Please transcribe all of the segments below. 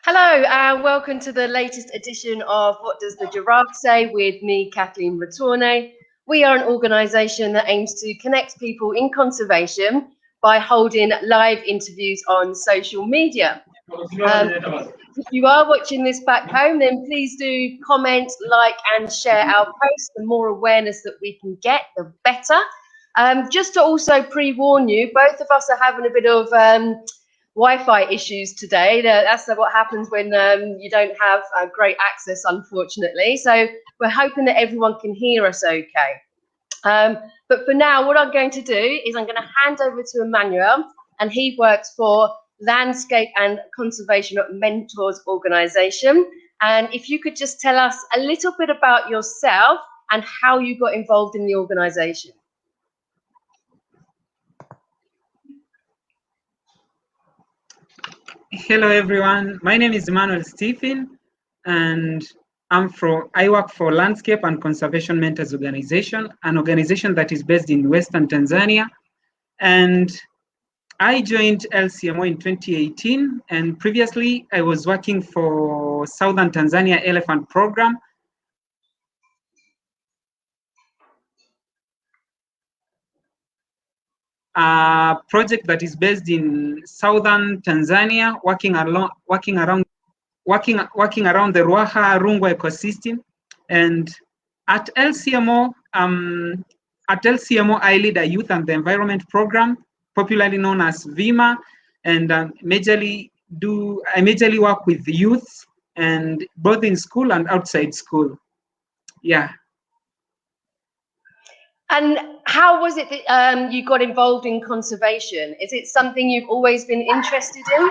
Hello and welcome to the latest edition of What Does the Giraffe Say with me, Kathleen Ratorne. We are an organisation that aims to connect people in conservation by holding live interviews on social media. If you are watching this back home, then please do comment, like and share our posts. The more awareness that we can get, the better. Just to also pre-warn you, both of us are having a bit of Wi-Fi issues today. That's what happens when you don't have great access, unfortunately. So we're hoping that everyone can hear us okay. But for now, what I'm going to do is I'm going to hand over to Emmanuel, and he works for Landscape and Conservation Mentors Organisation. And if you could just tell us a little bit about yourself and how you got involved in the organisation. Hello everyone, my name is Emmanuel Stephens and I work for Landscape and Conservation Mentors Organization, an organization that is based in Western Tanzania. And I joined LCMO in 2018, and previously I was working for Southern Tanzania Elephant Program. A project that is based in Southern Tanzania, working around the Ruaha-Rungwa ecosystem. And at LCMO, I lead a youth and the environment program, popularly known as VIMA, and I majorly work with youth, and both in school and outside school. Yeah. And how was it that you got involved in conservation? Is it something you've always been interested in?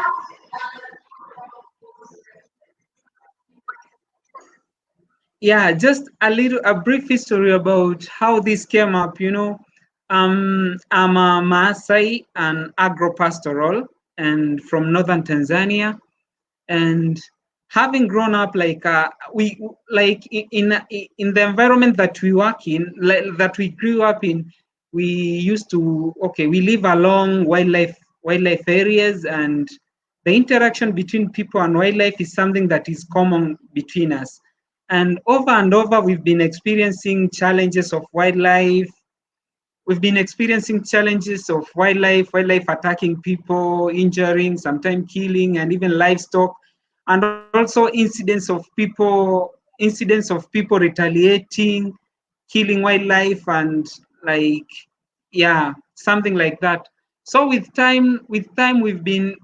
Yeah, just a brief history about how this came up. You know, I'm a Maasai and agropastoral, and from northern Tanzania, and having grown up in the environment that we work in, that we grew up in, we live along wildlife areas, and the interaction between people and wildlife is something that is common between us. And over, we've been experiencing challenges of wildlife. We've been experiencing challenges of wildlife attacking people, injuring, sometimes killing, and even livestock, and also incidents of people retaliating, killing wildlife, and something like that. So with time, we've been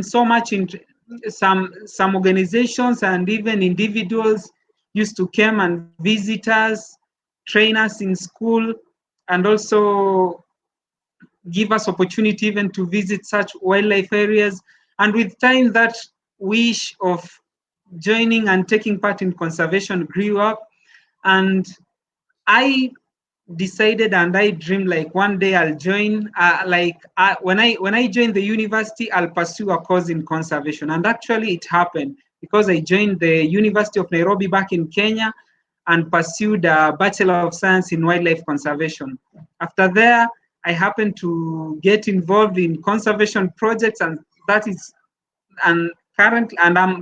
so much into some organizations and even individuals used to come and visit us, train us in school, and also give us opportunity even to visit such wildlife areas. And with time, that wish of joining and taking part in conservation grew up, and I decided and I dreamed like one day I'll join, when I joined the university, I'll pursue a course in conservation. And actually it happened because I joined the University of Nairobi back in Kenya and pursued a Bachelor of Science in Wildlife Conservation. After there, I happened to get involved in conservation projects, and I'm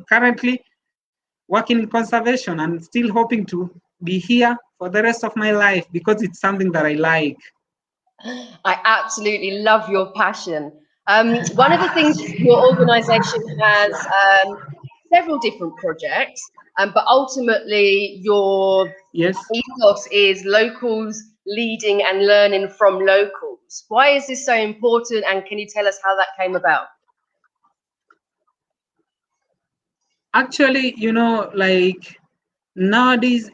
currently working in conservation and still hoping to be here for the rest of my life because it's something that I like. I absolutely love your passion. One of the things your organisation has several different projects, but ultimately your ethos is locals leading and learning from locals. Why is this so important, and can you tell us how that came about? Actually, you know, like nowadays,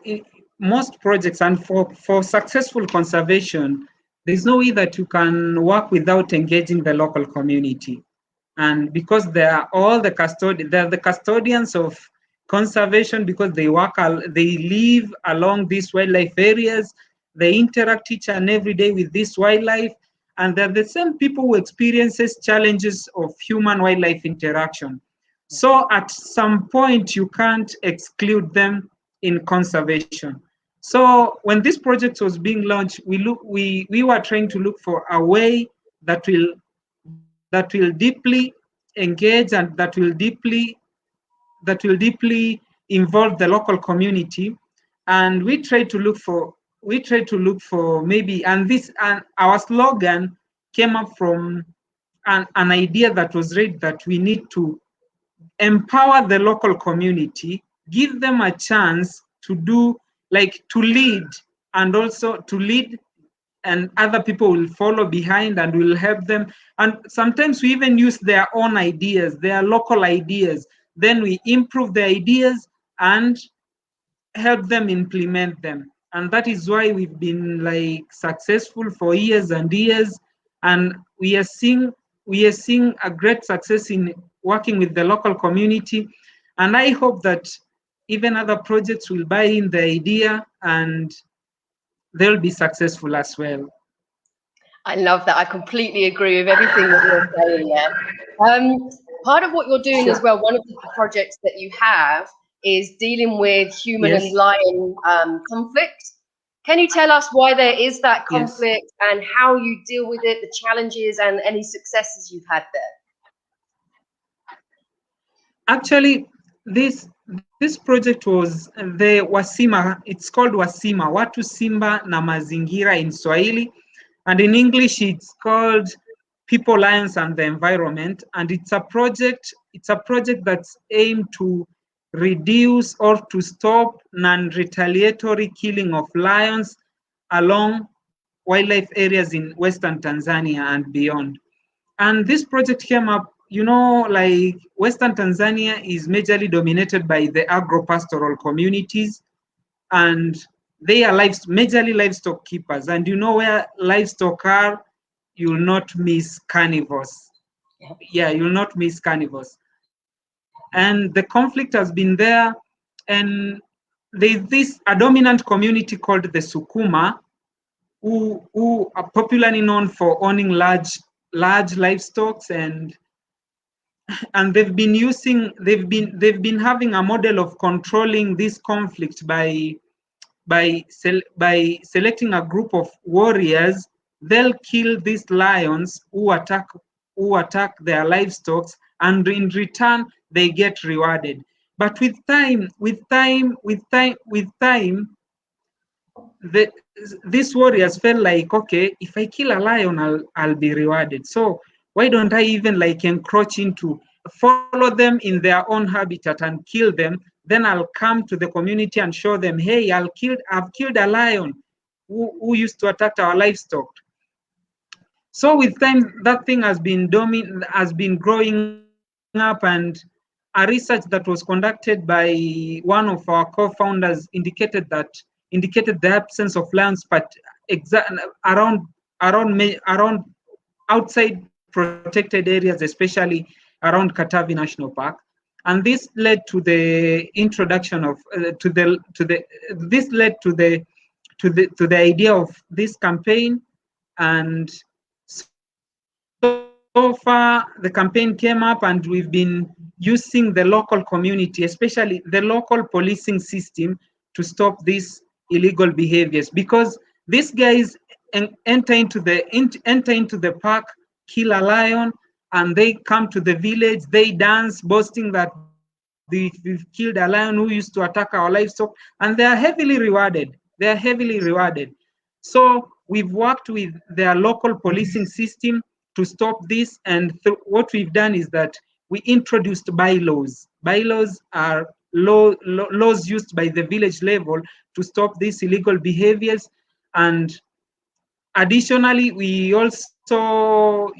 most projects, and for successful conservation, there's no way that you can work without engaging the local community. And because they are they're the custodians of conservation, because they live along these wildlife areas, they interact each and every day with this wildlife, and they're the same people who experiences challenges of human-wildlife interaction. So at some point, you can't exclude them in conservation. So when this project was being launched, we were trying to look for a way that will deeply engage and that will deeply deeply involve the local community, and we try to look for maybe, and our slogan came up from an idea that was raised, that we need to empower the local community, give them a chance to do, like, to lead, and also to lead, and other people will follow behind and will help them. And sometimes we even use their own ideas, their local ideas. Then we improve the ideas and help them implement them. And that is why we've been like successful for years and years. And we are seeing a great success in working with the local community. And I hope that even other projects will buy in the idea and they'll be successful as well. I love that. I completely agree with everything that you're saying there. Part of what you're doing as well, one of the projects that you have is dealing with human and lion conflict. Can you tell us why there is that conflict and how you deal with it, the challenges and any successes you've had there? Actually, this project was the WASIMA. It's called WASIMA, Watu Simba na Mazingira in Swahili, and in English it's called People, Lions and the Environment. And it's a project that's aimed to reduce or to stop non-retaliatory killing of lions along wildlife areas in Western Tanzania and beyond. And this project came up, like Western Tanzania is majorly dominated by the agro-pastoral communities, and they are majorly livestock keepers. And where livestock are, you'll not miss carnivores. Yeah, you'll not miss carnivores. And the conflict has been there, and there's a dominant community called the Sukuma, who are popularly known for owning large livestock, and they've been having a model of controlling this conflict by selecting a group of warriors. They'll kill these lions who attack their livestock, and in return they get rewarded. But with time, these warriors felt like, okay, if I kill a lion, I'll be rewarded. So why don't I even like encroach into, follow them in their own habitat and kill them? Then I'll come to the community and show them, hey, I've killed a lion who used to attack our livestock. So with time, that thing has been growing up, and a research that was conducted by one of our co-founders indicated the absence of lions, but around outside protected areas, especially around Katavi National Park. And this led to the introduction of this led to the idea of this campaign. And so far the campaign came up, and we've been using the local community, especially the local policing system, to stop these illegal behaviors, because these guys enter into the park, kill a lion, and they come to the village, they dance, boasting that we've killed a lion who used to attack our livestock, and they are heavily rewarded. So we've worked with their local policing system to stop this, and what we've done is that we introduced bylaws. Bylaws are laws used by the village level to stop these illegal behaviors. And additionally, we also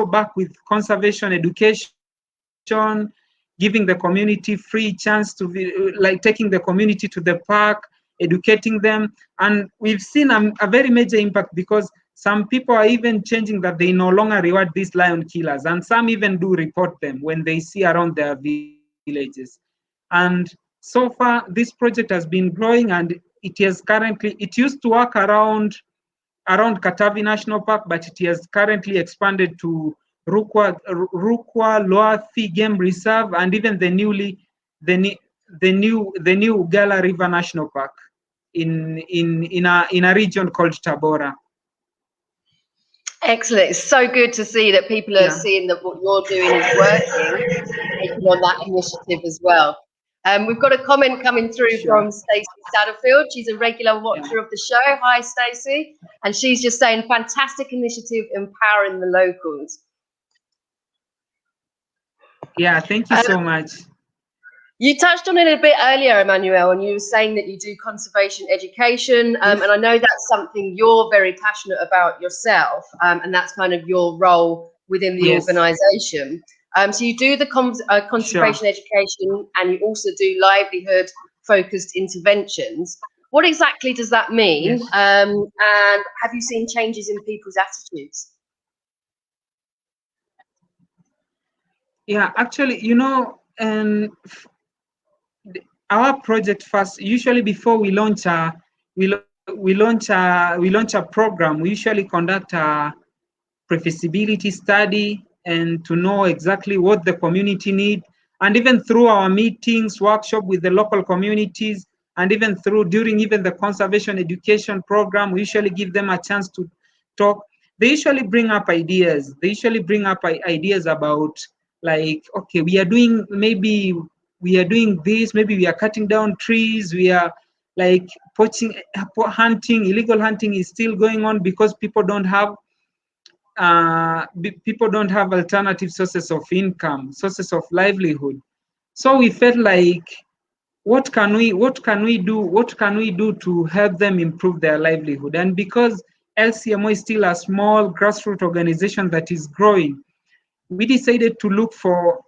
back with conservation education, giving the community free chance to taking the community to the park, educating them. And we've seen a very major impact, because some people are even changing that they no longer reward these lion killers, and some even do report them when they see around their villages. And so far, this project has been growing, and it used to work around Katavi National Park, but it has currently expanded to Rukwa Loathi Game Reserve, and even the new Ugala River National Park in a region called Tabora. Excellent. It's so good to see that people are seeing that what you're doing is working, taking on that initiative as well. We've got a comment coming through from Stacey Satterfield. She's a regular watcher of the show. Hi, Stacey. And she's just saying, fantastic initiative empowering the locals. Yeah, thank you so much. You touched on it a bit earlier, Emmanuel, and you were saying that you do conservation education, and I know that's something you're very passionate about yourself, and that's kind of your role within the organisation. So you do the conservation education, and you also do livelihood-focused interventions. What exactly does that mean? And have you seen changes in people's attitudes? Yeah, actually, you know, our project first, usually before we launch a program, we usually conduct a pre-feasibility study and to know exactly what the community need, and even through our meetings, workshop with the local communities, and even during the conservation education program, we usually give them a chance to talk. They usually bring up ideas. They usually bring up ideas about, like, okay, we are doing this, maybe we are cutting down trees, we are like poaching, hunting, illegal hunting is still going on because people don't have alternative sources of income, sources of livelihood. So we felt like, what can we do to help them improve their livelihood? And because LCMO is still a small grassroots organization that is growing, we decided to look for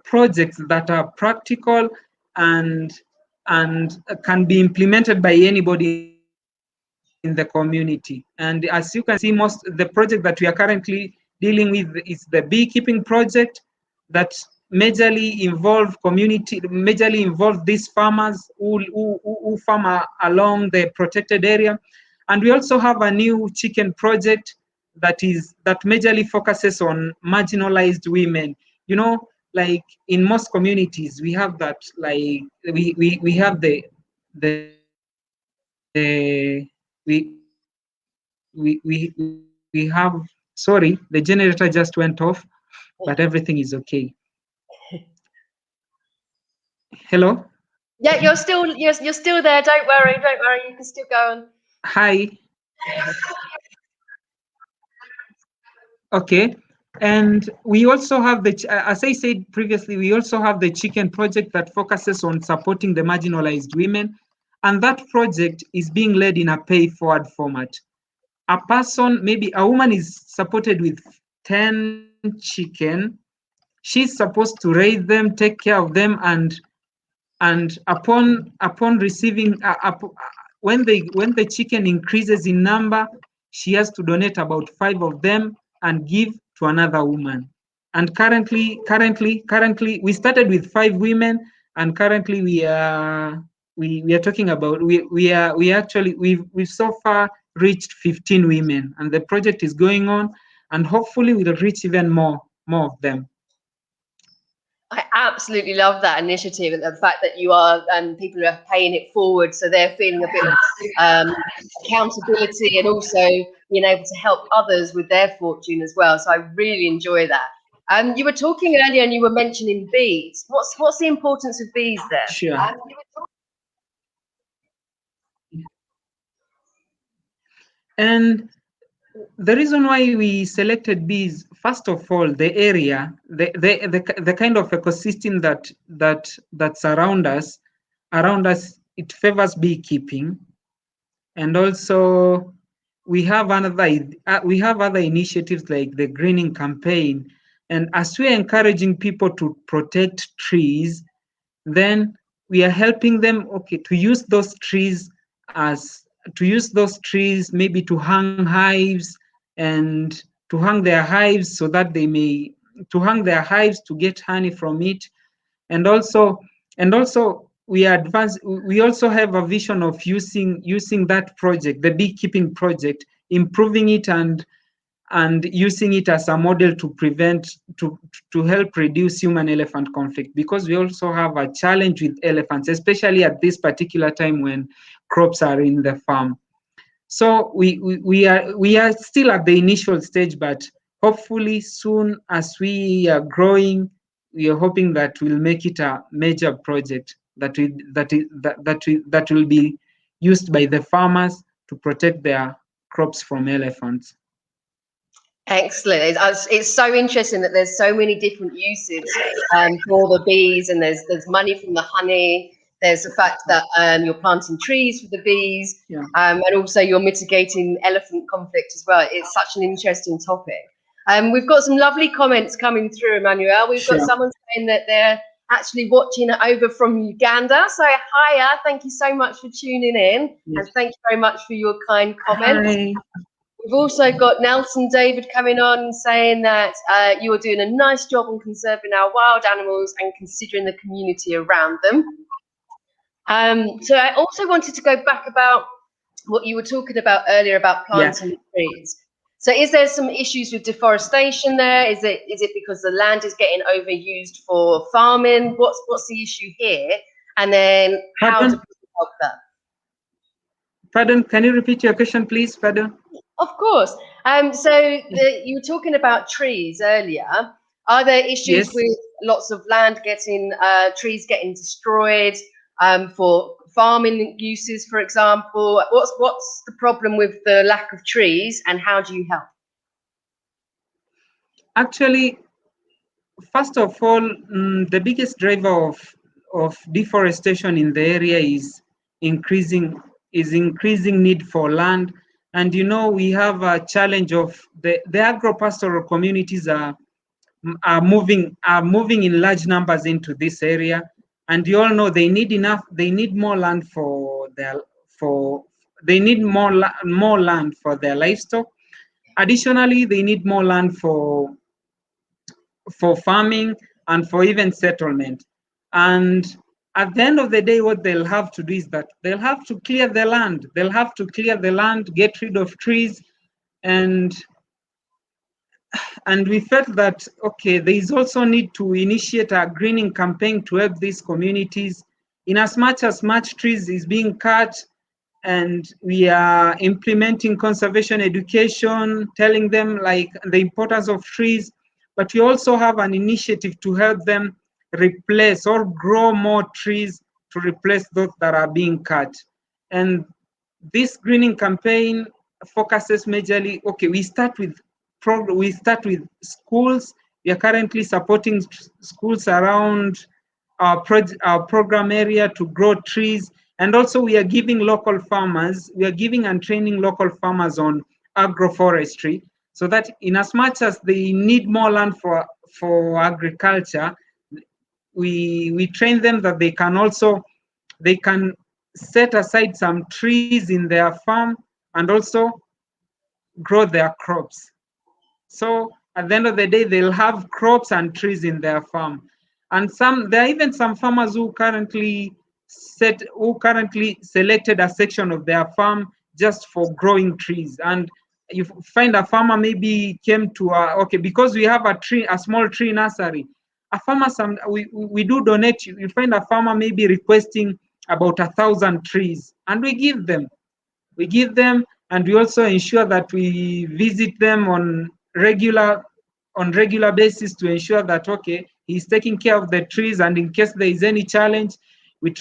projects that are practical and can be implemented by anybody in the community. And as you can see, the project that we are currently dealing with is the beekeeping project that majorly involve these farmers who farm along the protected area. And we also have a new chicken project that majorly focuses on marginalized women. You know, like in most communities, we have that, like we have we have, sorry, the generator just went off, but everything is okay. Hello? Yeah, you're still there. Don't worry. You can still go on. Hi. Okay. And we also have as I said previously, we also have the chicken project that focuses on supporting the marginalized women. And that project is being led in a pay-forward format. A person, maybe a woman, is supported with 10 chicken. She's supposed to raise them, take care of them, and upon receiving, when the chicken increases in number, she has to donate about 5 of them and give to another woman. And currently we started with 5 women, and currently we are talking about, we've so far reached 15 women, and the project is going on, and hopefully we'll reach even more of them. I absolutely love that initiative, and the fact that you are, and people are paying it forward, so they're feeling a bit of accountability, and also being able to help others with their fortune as well. So I really enjoy that. You were talking earlier, and you were mentioning bees. What's the importance of bees there? Sure. And the reason why we selected bees, first of all, the area, the kind of ecosystem that surround us, it favors beekeeping. And also we have other initiatives like the greening campaign. And as we're encouraging people to protect trees, then we are helping them, to use those trees maybe to hang hives, and to hang their hives so that to get honey from it. And also we also have a vision of using that project, the beekeeping project, improving it and using it as a model to help reduce human-elephant conflict, because we also have a challenge with elephants, especially at this particular time when crops are in the farm. So we are still at the initial stage, but hopefully soon, as we are growing, we are hoping that we'll make it a major project that will be used by the farmers to protect their crops from elephants. Excellent. It's so interesting that there's so many different uses for the bees, and there's money from the honey. There's the fact that you're planting trees for the bees, Yeah. and also you're mitigating elephant conflict as well. It's such an interesting topic. We've got some lovely comments coming through, Emmanuel. We've got someone saying that they're actually watching it over from Uganda. So hiya, thank you so much for tuning in, and thank you very much for your kind comments. Hi. We've also got Nelson David coming on saying that you are doing a nice job on conserving our wild animals and considering the community around them. So I also wanted to go back about what you were talking about earlier about planting trees. So is there some issues with deforestation there? Is it because the land is getting overused for farming? What's the issue here? And then how do people help that? Pardon, can you repeat your question, please? Pardon. Of course. You were talking about trees earlier. Are there issues with lots of land getting trees getting destroyed for farming uses, for example? What's the problem with the lack of trees, and how do you help? Actually, first of all, the biggest driver of deforestation in the area is increasing need for land. And we have a challenge of the agropastoral communities are moving in large numbers into this area, and you all know they need more land more land for their livestock. Additionally, they need more land for farming and for even settlement. And at the end of the day, what they'll have to do is that they'll have to clear the land. They'll have to clear the land, get rid of trees, and we felt that, okay, there is also need to initiate a greening campaign to help these communities. In as much trees is being cut, and we are implementing conservation education, telling them like the importance of trees, but we also have an initiative to help them replace or grow more trees to replace those that are being cut. And this greening campaign focuses majorly, okay, we start with schools. We are currently supporting schools around our program area to grow trees. And also we are giving and training local farmers on agroforestry, so that in as much as they need more land for agriculture, we train them that they can set aside some trees in their farm and also grow their crops. So at the end of the day, they'll have crops and trees in their farm. And there are even some farmers who currently selected a section of their farm just for growing trees. And you find a farmer maybe came to because we have a small tree nursery. A farmer, we do donate. You find a farmer maybe requesting about 1,000 trees, and we give them. And we also ensure that we visit them on regular basis to ensure that, okay, he's taking care of the trees, and in case there is any challenge, we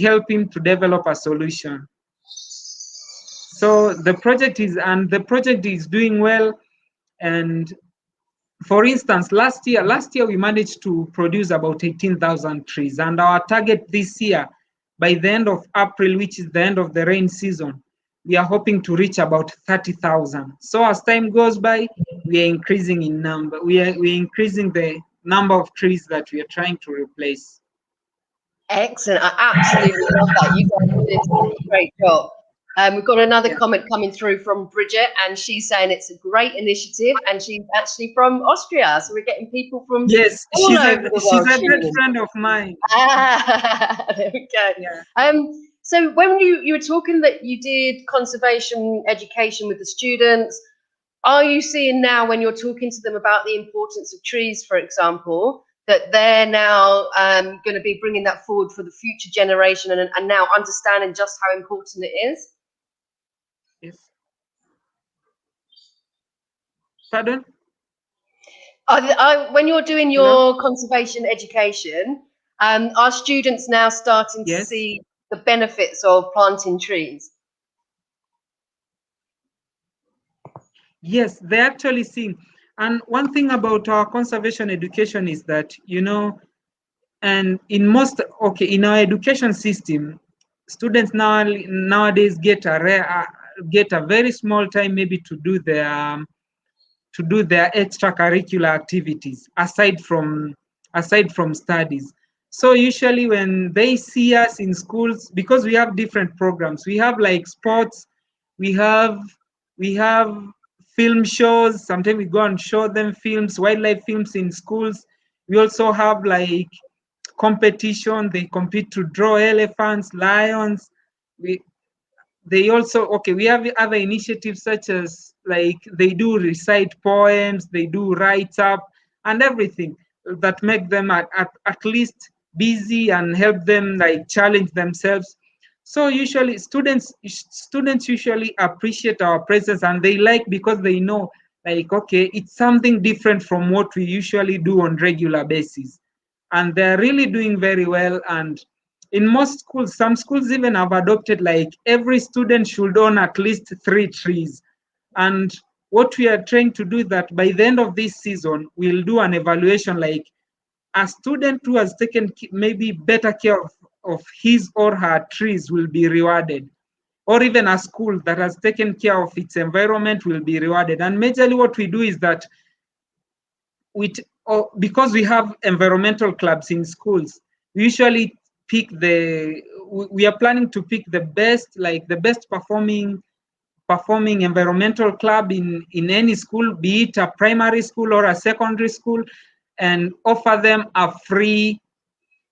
help him to develop a solution. So the project is doing well. And for instance, last year we managed to produce about 18,000 trees, and our target this year, by the end of April, which is the end of the rain season, we are hoping to reach about 30,000. So as time goes by, we are increasing in number. We are increasing the number of trees that we are trying to replace. Excellent. I absolutely love that. You guys are doing such a great job. We've got another comment coming through from Bridget, and she's saying it's a great initiative, and she's actually from Austria. So we're getting people from she's a good friend of mine. There we go. Yeah. So when you were talking that you did conservation education with the students, are you seeing now when you're talking to them about the importance of trees, for example, that they're now going to be bringing that forward for the future generation and now understanding just how important it is? Yes. Pardon? When you're doing Hello? your conservation education, are students now starting to Yes. see the benefits of planting trees? Yes, they actually see. And one thing about our conservation education is that, you know, and in most, okay, in our education system, students nowadays get a very small time maybe to do their extracurricular activities aside from studies. So usually when they see us in schools, because we have different programs, we have like sports, we have we have film shows. Sometimes we go and show them films, wildlife films in schools. We also have like competition. They compete to draw elephants, lions. We they also, okay, we have other initiatives such as like they do recite poems, they do write up and everything that make them at least busy and help them like challenge themselves. So usually students usually appreciate our presence, and they like because they know like, okay, it's something different from what we usually do on regular basis, and they're really doing very well. And in most schools, some schools even have adopted like every student should own at least 3 trees. And what we are trying to do is that by the end of this season, we'll do an evaluation like a student who has taken maybe better care of his or her trees will be rewarded, or even a school that has taken care of its environment will be rewarded. And majorly what we do is that because we have environmental clubs in schools, we usually pick we are planning to pick the best, like the best performing environmental club in any school, be it a primary school or a secondary school, and offer them a free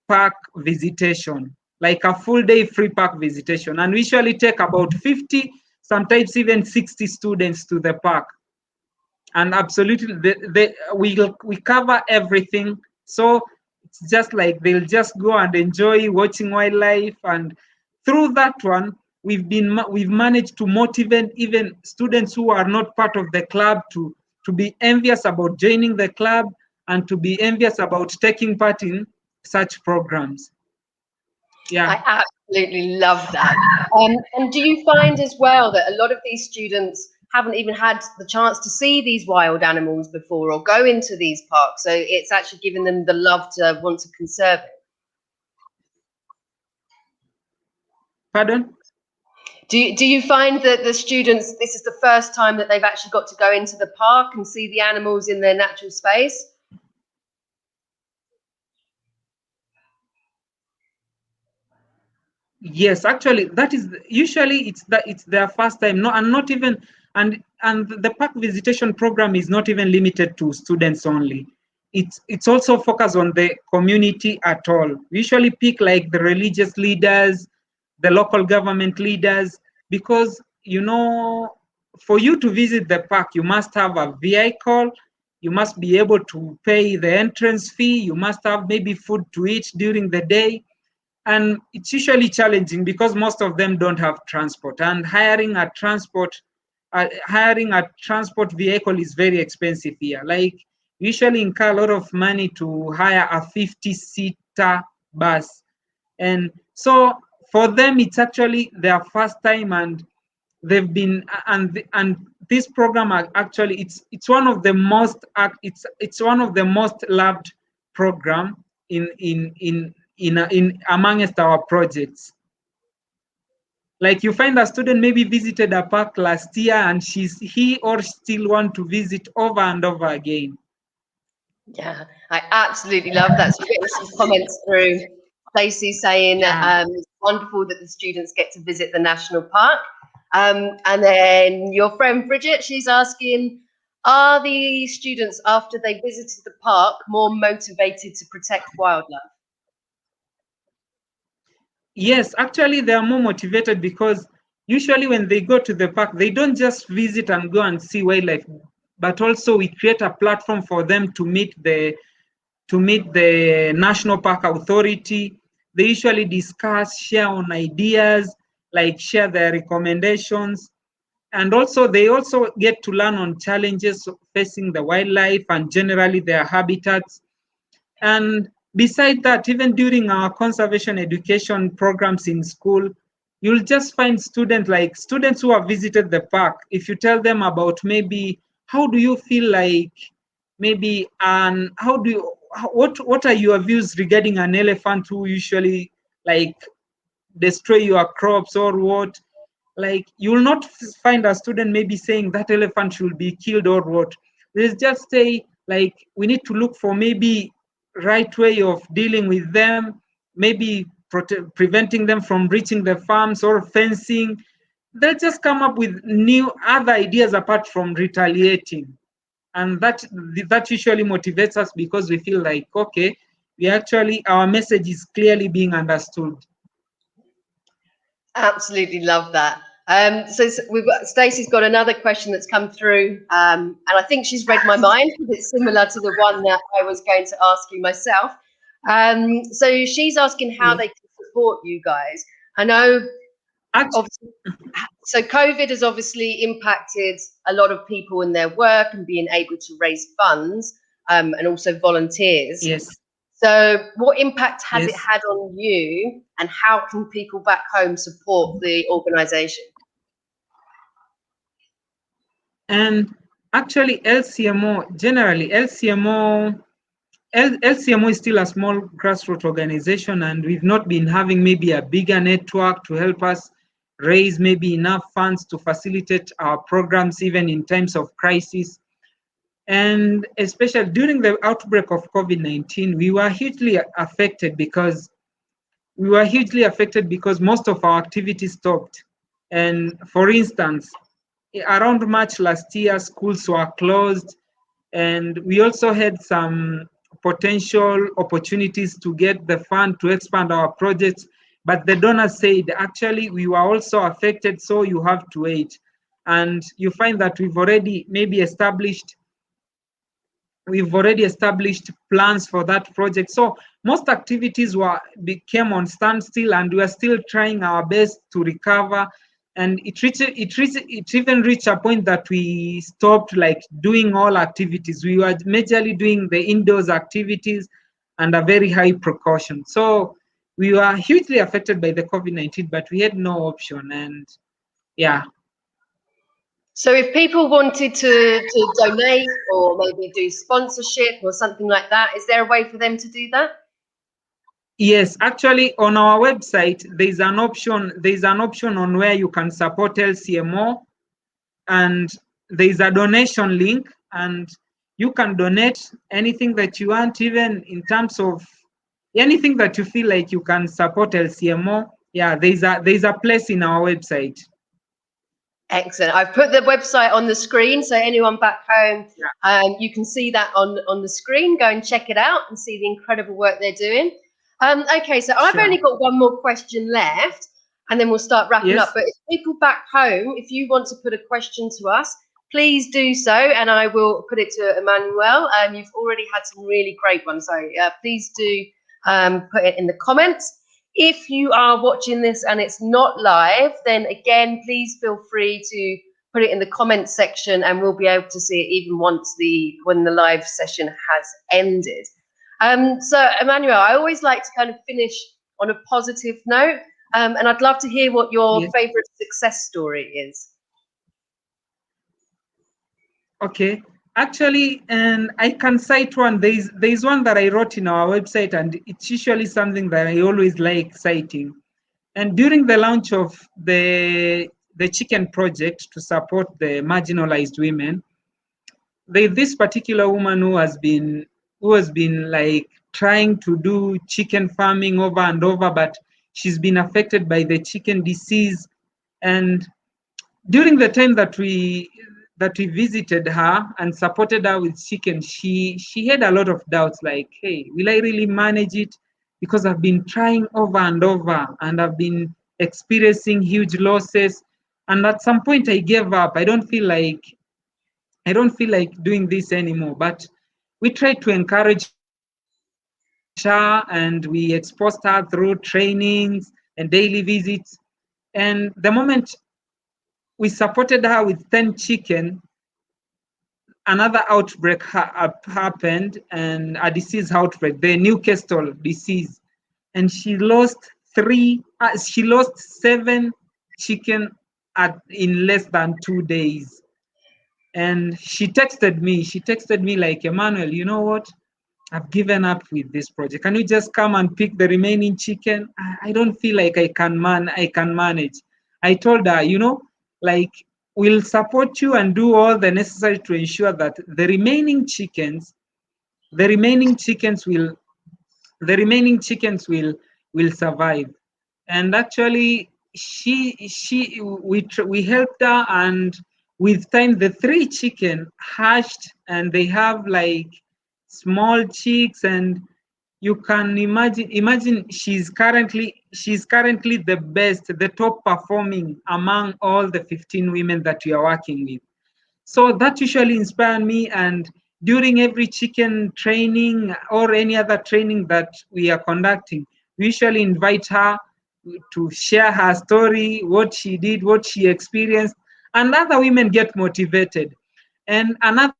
park visitation, like a full day free park visitation. And we usually take about 50, sometimes even 60 students to the park, and absolutely we cover everything. So it's just like they'll just go and enjoy watching wildlife. And through that one, we've managed to motivate even students who are not part of the club to be envious about joining the club and to be envious about taking part in such programs. Yeah. I absolutely love that. And do you find as well that a lot of these students haven't even had the chance to see these wild animals before or go into these parks? So it's actually given them the love to want to conserve it. Pardon? Do you find that the students, this is the first time that they've actually got to go into the park and see the animals in their natural space? Yes, actually, that is usually it's their first time. No, and not even and the park visitation program is not even limited to students only. It's also focused on the community at all. We usually pick like the religious leaders, the local government leaders, because you know, for you to visit the park, you must have a vehicle. You must be able to pay the entrance fee. You must have maybe food to eat during the day, and it's usually challenging because most of them don't have transport, and hiring a transport vehicle is very expensive here. Like usually incur a lot of money to hire a 50-seater bus. And so for them it's actually their first time, and they've been and this program actually it's one of the most it's one of the most loved program in amongst our projects. Like you find a student maybe visited a park last year and he or still want to visit over and over again. Yeah, I absolutely love that. So we're getting some comments through. Stacey saying Yeah. it's wonderful that the students get to visit the national park. And then your friend Bridget, she's asking, are the students, after they visited the park, more motivated to protect wildlife? Yes, actually they are more motivated because usually when they go to the park, they don't just visit and go and see wildlife, but also we create a platform for them to meet the National Park Authority. They usually discuss, share on ideas, like share their recommendations. and also they also get to learn on challenges facing the wildlife and generally their habitats. And beside that, even during our conservation education programs in school, you'll just find students who have visited the park. If you tell them about maybe how do you feel like maybe how do you what are your views regarding an elephant who usually like destroy your crops or what, like you will not find a student maybe saying that elephant should be killed or what. They just say like we need to look for maybe right way of dealing with them, maybe preventing them from reaching the farms or fencing. They'll just come up with new other ideas apart from retaliating. And that usually motivates us because we feel like, okay, we actually, our message is clearly being understood. Absolutely love that. So we've got Stacey's got another question that's come through, and I think she's read my mind because it's similar to the one that I was going to ask you myself. So she's asking how they can support you guys. I know, obviously, so COVID has obviously impacted a lot of people in their work and being able to raise funds, and also volunteers. Yes. So what impact has it had on you, and how can people back home support the organisation? And actually LCMO, generally LCMO is still a small grassroots organization, and we've not been having maybe a bigger network to help us raise maybe enough funds to facilitate our programs even in times of crisis. And especially during the outbreak of COVID-19, we were hugely affected because most of our activities stopped. And for instance, around March last year, schools were closed, and we also had some potential opportunities to get the fund to expand our projects. But the donors said, actually, we were also affected, so you have to wait. And you find that we've already established plans for that project. So most activities became on standstill, and we are still trying our best to recover. And it even reached a point that we stopped like doing all activities. We were majorly doing the indoors activities under very high precaution. So we were hugely affected by the COVID-19, but we had no option. And yeah. So if people wanted to donate or maybe do sponsorship or something like that, is there a way for them to do that? Yes, actually on our website, there's an option on where you can support LCMO, and there's a donation link, and you can donate anything that you want, even in terms of anything that you feel like you can support LCMO. Yeah, there's a place in our website. Excellent. I've put the website on the screen, so anyone back home, you can see that on the screen. Go and check it out and see the incredible work they're doing. Okay, so I've only got one more question left, and then we'll start wrapping up. But if people back home, if you want to put a question to us, please do so, and I will put it to Emmanuel. You've already had some really great ones, so please do put it in the comments. If you are watching this and it's not live, then again, please feel free to put it in the comments section, and we'll be able to see it even when the live session has ended. So Emmanuel, I always like to kind of finish on a positive note, and I'd love to hear what your favorite success story is. Okay. Actually, and I can cite one. There's one that I wrote in our website, and it's usually something that I always like citing. And during the launch of the chicken project to support the marginalized women, there's this particular woman who has been like trying to do chicken farming over and over, but she's been affected by the chicken disease. And during the time that we visited her and supported her with chicken, she had a lot of doubts, like, hey, will I really manage it? Because I've been trying over and over, and I've been experiencing huge losses. And at some point I gave up. I don't feel like doing this anymore. But we tried to encourage her, and we exposed her through trainings and daily visits. And the moment we supported her with 10 chicken. Another outbreak happened, and a disease outbreak, the Newcastle disease, and she lost 7 chicken in less than 2 days. And she texted me like, Emmanuel, you know what? I've given up with this project. Can you just come and pick the remaining chicken? I don't feel like I can manage. I told her, like, we'll support you and do all the necessary to ensure that the remaining chickens will survive. And actually, we helped her, and with time the 3 chicken hatched, and they have like small chicks, and you can imagine she's currently the top performing among all the 15 women that we are working with. So that usually inspired me, and during every chicken training or any other training that we are conducting, we usually invite her to share her story, what she did, what she experienced, and other women get motivated. And another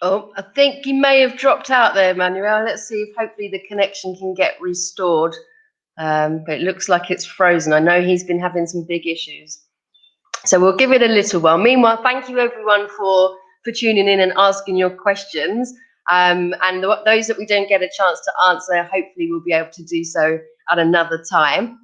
Oh, I think you may have dropped out there, Emmanuel. Let's see if hopefully the connection can get restored. But it looks like it's frozen. I know he's been having some big issues. So we'll give it a little while. Meanwhile, thank you everyone for tuning in and asking your questions. And those that we don't get a chance to answer, hopefully we'll be able to do so at another time.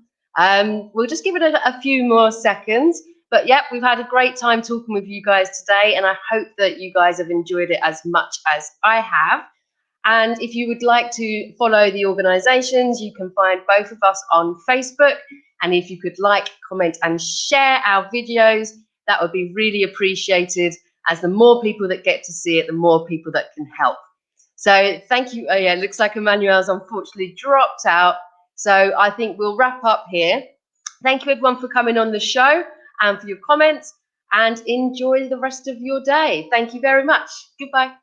We'll just give it a few more seconds. But yeah, we've had a great time talking with you guys today, and I hope that you guys have enjoyed it as much as I have. And if you would like to follow the organisations, you can find both of us on Facebook. And if you could like, comment and share our videos, that would be really appreciated, as the more people that get to see it, the more people that can help. So thank you. Oh yeah, it looks like Emmanuel's unfortunately dropped out. So I think we'll wrap up here. Thank you everyone for coming on the show and for your comments, and enjoy the rest of your day. Thank you very much. Goodbye.